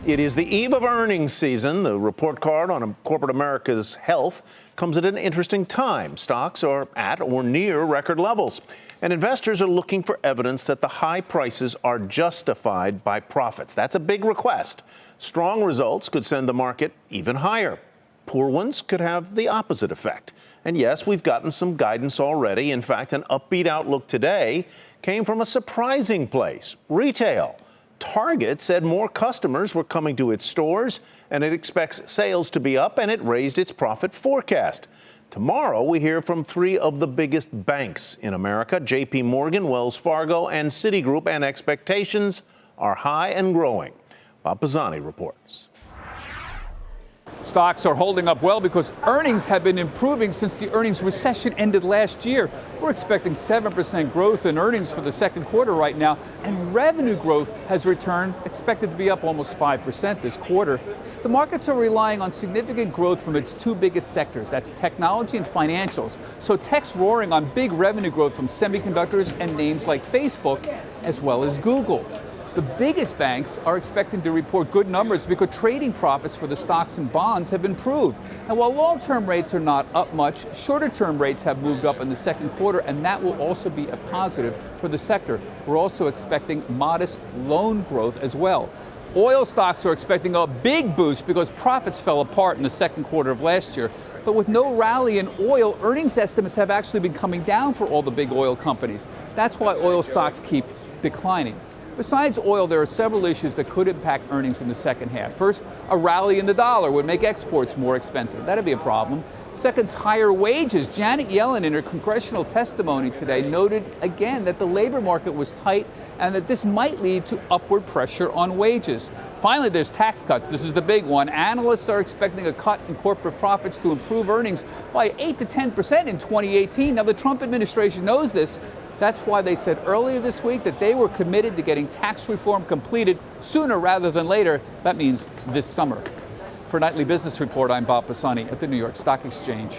It is the eve of earnings season. The report card on corporate America's health comes at an interesting time. Stocks are at or near record levels, and investors are looking for evidence that the high prices are justified by profits. That's a big request. Strong results could send the market even higher. Poor ones could have the opposite effect. And yes, we've gotten some guidance already. In fact, an upbeat outlook today came from a surprising place: retail. Target said more customers were coming to its stores, and it expects sales to be up, and it raised its profit forecast. Tomorrow, we hear from three of the biggest banks in America: J.P. Morgan, Wells Fargo, and Citigroup, and expectations are high and growing. Bob Pisani reports. Stocks are holding up well because earnings have been improving since the earnings recession ended last year. We're expecting 7% growth in earnings for the second quarter right now, and revenue growth has returned, expected to be up almost 5% this quarter. The markets are relying on significant growth from its two biggest sectors, that's technology and financials. So tech's roaring on big revenue growth from semiconductors and names like Facebook, as well as Google. The biggest banks are expecting to report good numbers because trading profits for the stocks and bonds have improved. And while long-term rates are not up much, shorter-term rates have moved up in the second quarter, and that will also be a positive for the sector. We're also expecting modest loan growth as well. Oil stocks are expecting a big boost because profits fell apart in the second quarter of last year. But with no rally in oil, earnings estimates have actually been coming down for all the big oil companies. That's why oil stocks keep declining. Besides oil, there are several issues that could impact earnings in the second half. First, a rally in the dollar would make exports more expensive. That'd be a problem. Second, higher wages. Janet Yellen, in her congressional testimony today, noted again that the labor market was tight and that this might lead to upward pressure on wages. Finally, there's tax cuts. This is the big one. Analysts are expecting a cut in corporate profits to improve earnings by 8 to 10% in 2018. Now, the Trump administration knows this. That's why they said earlier this week that they were committed to getting tax reform completed sooner rather than later. That means this summer. For Nightly Business Report, I'm Bob Pisani at the New York Stock Exchange.